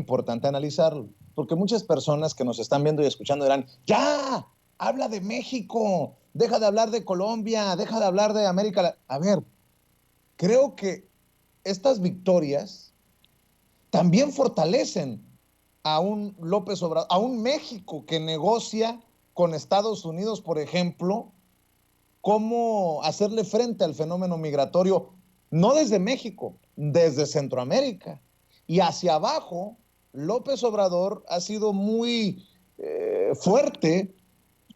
importante analizarlo, porque muchas personas que nos están viendo y escuchando dirán, ya, habla de México, deja de hablar de Colombia, deja de hablar de América Latina. A ver, creo que estas victorias también fortalecen a un López Obrador, a un México que negocia con Estados Unidos, por ejemplo, cómo hacerle frente al fenómeno migratorio, no desde México, desde Centroamérica. Y hacia abajo, López Obrador ha sido muy fuerte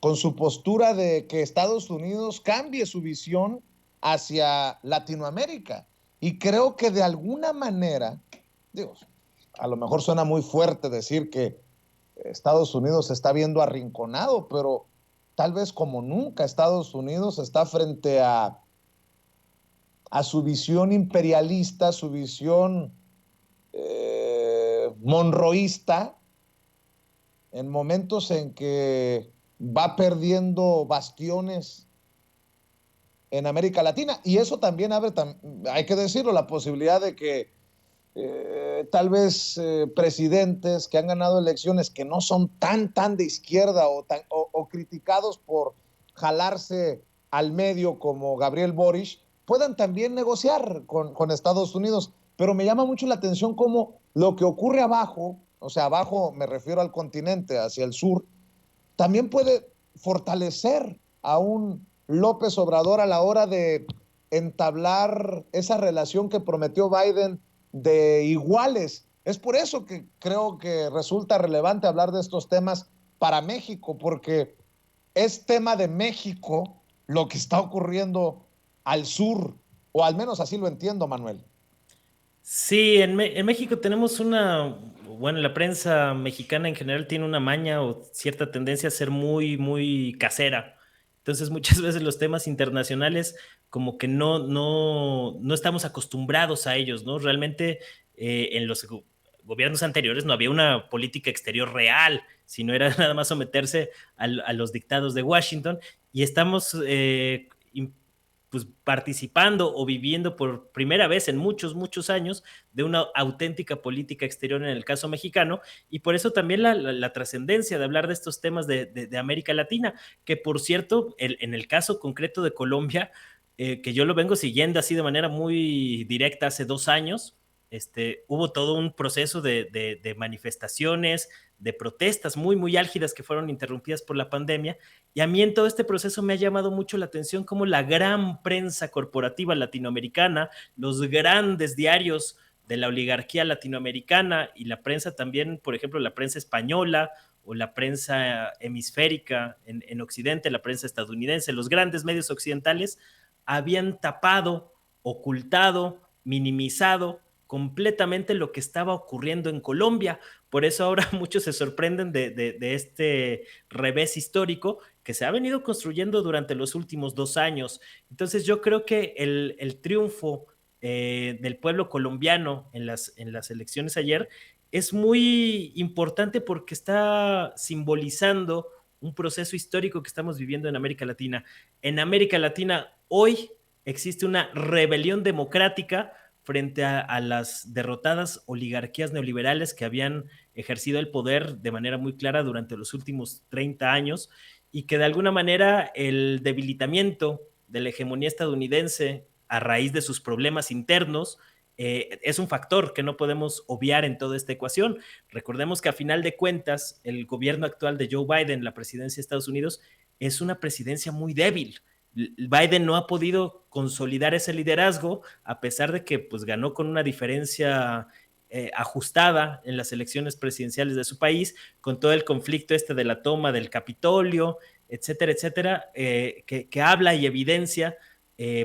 con su postura de que Estados Unidos cambie su visión hacia Latinoamérica. Y creo que de alguna manera, digo, a lo mejor suena muy fuerte decir que Estados Unidos se está viendo arrinconado, pero tal vez como nunca Estados Unidos está frente a su visión imperialista, su visión monroísta, en momentos en que va perdiendo bastiones en América Latina. Y eso también abre, hay que decirlo, la posibilidad de que tal vez presidentes que han ganado elecciones que no son tan de izquierda o criticados por jalarse al medio como Gabriel Boric, puedan también negociar con Estados Unidos. Pero me llama mucho la atención cómo lo que ocurre abajo, o sea, abajo me refiero al continente, hacia el sur, también puede fortalecer a un López Obrador a la hora de entablar esa relación que prometió Biden de iguales. Es por eso que creo que resulta relevante hablar de estos temas para México, porque es tema de México lo que está ocurriendo al sur, o al menos así lo entiendo, Manuel. Sí, en México tenemos bueno, la prensa mexicana en general tiene una maña o cierta tendencia a ser muy, muy casera. Entonces, muchas veces los temas internacionales como que no estamos acostumbrados a ellos, ¿no? Realmente en los gobiernos anteriores no había una política exterior real, sino era nada más someterse a los dictados de Washington y estamos pues participando o viviendo por primera vez en muchos años de una auténtica política exterior en el caso mexicano, y por eso también la trascendencia de hablar de estos temas de América Latina, que por cierto, en el caso concreto de Colombia, que yo lo vengo siguiendo así de manera muy directa hace 2 años, hubo todo un proceso de manifestaciones, de protestas muy álgidas que fueron interrumpidas por la pandemia, y a mí en todo este proceso me ha llamado mucho la atención cómo la gran prensa corporativa latinoamericana, los grandes diarios de la oligarquía latinoamericana y la prensa también, por ejemplo, la prensa española o la prensa hemisférica en Occidente, la prensa estadounidense, los grandes medios occidentales habían tapado, ocultado, minimizado completamente lo que estaba ocurriendo en Colombia. Por eso ahora muchos se sorprenden de este revés histórico que se ha venido construyendo durante los últimos 2 años. Entonces yo creo que el triunfo del pueblo colombiano en las elecciones ayer es muy importante porque está simbolizando un proceso histórico que estamos viviendo en América Latina. En América Latina hoy existe una rebelión democrática frente a las derrotadas oligarquías neoliberales que habían ejercido el poder de manera muy clara durante los últimos 30 años y que de alguna manera el debilitamiento de la hegemonía estadounidense a raíz de sus problemas internos es un factor que no podemos obviar en toda esta ecuación. Recordemos que a final de cuentas el gobierno actual de Joe Biden, la presidencia de Estados Unidos, es una presidencia muy débil. Biden no ha podido consolidar ese liderazgo a pesar de que pues, ganó con una diferencia ajustada en las elecciones presidenciales de su país, con todo el conflicto de la toma del Capitolio, etcétera, que habla y evidencia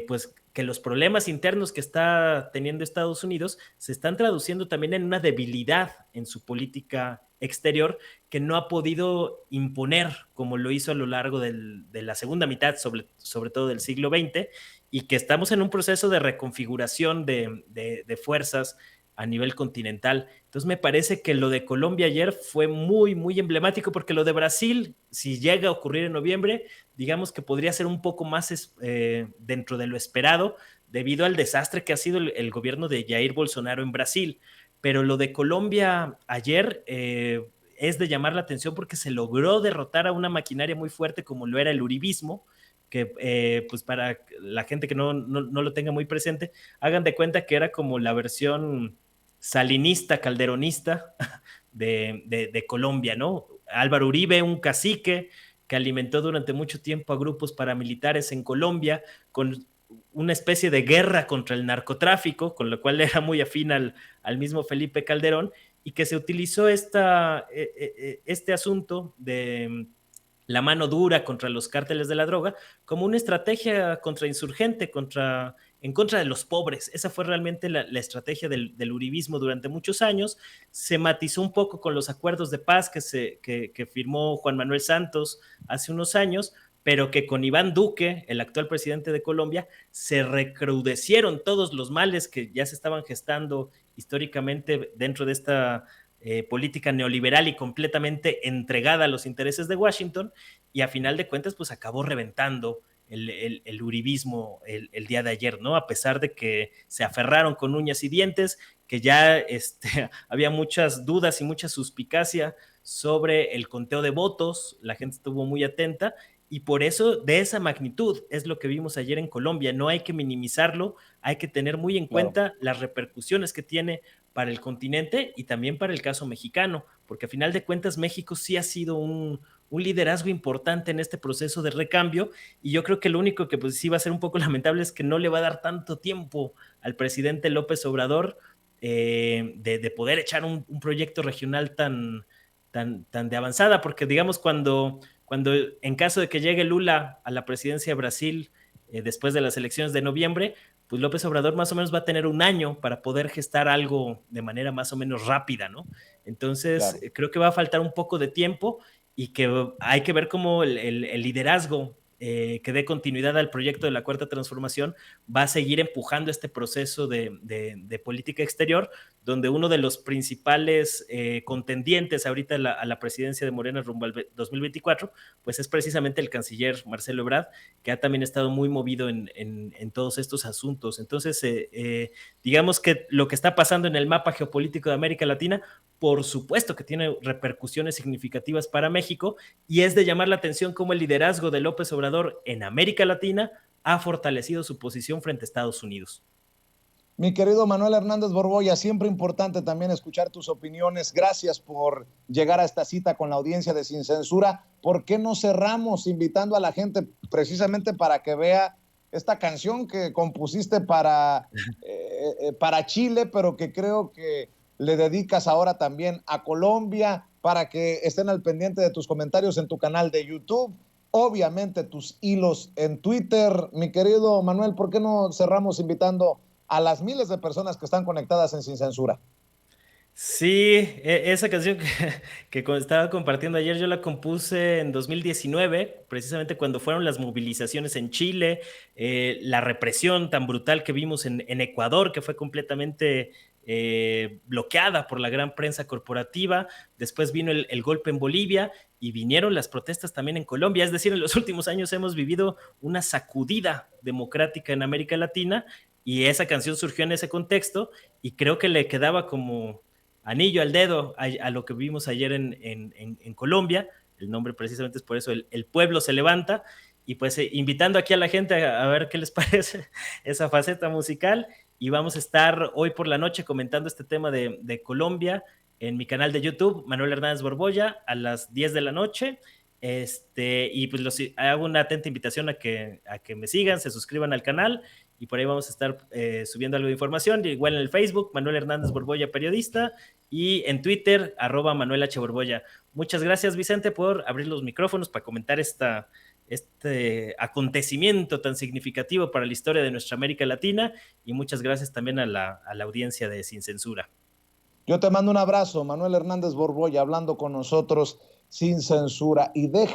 pues que los problemas internos que está teniendo Estados Unidos se están traduciendo también en una debilidad en su política exterior que no ha podido imponer como lo hizo a lo largo de la segunda mitad, sobre todo del siglo XX, y que estamos en un proceso de reconfiguración de fuerzas a nivel continental. Entonces me parece que lo de Colombia ayer fue muy emblemático porque lo de Brasil, si llega a ocurrir en noviembre, digamos que podría ser un poco más dentro de lo esperado debido al desastre que ha sido el gobierno de Jair Bolsonaro en Brasil. pero lo de Colombia ayer es de llamar la atención porque se logró derrotar a una maquinaria muy fuerte como lo era el uribismo, que pues para la gente que no lo tenga muy presente, hagan de cuenta que era como la versión salinista, calderonista de Colombia, ¿no? Álvaro Uribe, un cacique que alimentó durante mucho tiempo a grupos paramilitares en Colombia con una especie de guerra contra el narcotráfico, con lo cual era muy afín al mismo Felipe Calderón, y que se utilizó este asunto de la mano dura contra los cárteles de la droga como una estrategia contrainsurgente, en contra de los pobres. Esa fue realmente la estrategia del uribismo durante muchos años. Se matizó un poco con los acuerdos de paz que firmó Juan Manuel Santos hace unos años, pero que con Iván Duque, el actual presidente de Colombia, se recrudecieron todos los males que ya se estaban gestando históricamente dentro de esta política neoliberal y completamente entregada a los intereses de Washington, y a final de cuentas pues acabó reventando el uribismo el día de ayer, ¿no? A pesar de que se aferraron con uñas y dientes, que ya había muchas dudas y mucha suspicacia sobre el conteo de votos, la gente estuvo muy atenta, y por eso de esa magnitud es lo que vimos ayer en Colombia. No hay que minimizarlo, hay que tener muy en Claro. cuenta las repercusiones que tiene para el continente y también para el caso mexicano, porque a final de cuentas México sí ha sido un liderazgo importante en este proceso de recambio, y yo creo que lo único que pues sí va a ser un poco lamentable es que no le va a dar tanto tiempo al presidente López Obrador de poder echar un proyecto regional tan de avanzada, porque digamos cuando en caso de que llegue Lula a la presidencia de Brasil después de las elecciones de noviembre, pues López Obrador más o menos va a tener un año para poder gestar algo de manera más o menos rápida, ¿no? Entonces, Claro. creo que va a faltar un poco de tiempo y que hay que ver cómo el liderazgo que dé continuidad al proyecto de la Cuarta Transformación va a seguir empujando este proceso de política exterior, donde uno de los principales contendientes ahorita a la presidencia de Morena rumbo al 2024, pues es precisamente el canciller Marcelo Ebrard, que ha también estado muy movido en todos estos asuntos. Entonces, digamos que lo que está pasando en el mapa geopolítico de América Latina, por supuesto que tiene repercusiones significativas para México, y es de llamar la atención cómo el liderazgo de López Obrador en América Latina ha fortalecido su posición frente a Estados Unidos. Mi querido Manuel Hernández Borboya, siempre importante también escuchar tus opiniones. Gracias por llegar a esta cita con la audiencia de Sin Censura. ¿Por qué no cerramos invitando a la gente precisamente para que vea esta canción que compusiste para Chile, pero que creo que le dedicas ahora también a Colombia, para que estén al pendiente de tus comentarios en tu canal de YouTube? Obviamente tus hilos en Twitter. Mi querido Manuel, ¿por qué no cerramos invitando a las miles de personas que están conectadas en Sin Censura? Sí, esa canción que estaba compartiendo ayer, yo la compuse en 2019, precisamente cuando fueron las movilizaciones en Chile, la represión tan brutal que vimos en Ecuador, que fue completamente bloqueada por la gran prensa corporativa. Después vino el golpe en Bolivia y vinieron las protestas también en Colombia. Es decir, en los últimos años hemos vivido una sacudida democrática en América Latina, y esa canción surgió en ese contexto, y creo que le quedaba como anillo al dedo a lo que vimos ayer en Colombia. El nombre precisamente es por eso, el pueblo se levanta, y pues invitando aquí a la gente a ver qué les parece esa faceta musical, y vamos a estar hoy por la noche comentando este tema de Colombia en mi canal de YouTube, Manuel Hernández Borboya, a las 10 de la noche. Y pues hago una atenta invitación a que me sigan, se suscriban al canal, y por ahí vamos a estar subiendo algo de información, igual en el Facebook, Manuel Hernández Borboya, periodista, y en Twitter, @Manuel H. Borboya. Muchas gracias, Vicente, por abrir los micrófonos para comentar este acontecimiento tan significativo para la historia de nuestra América Latina, y muchas gracias también a la audiencia de Sin Censura. Yo te mando un abrazo, Manuel Hernández Borboya, hablando con nosotros sin censura. Y déjenme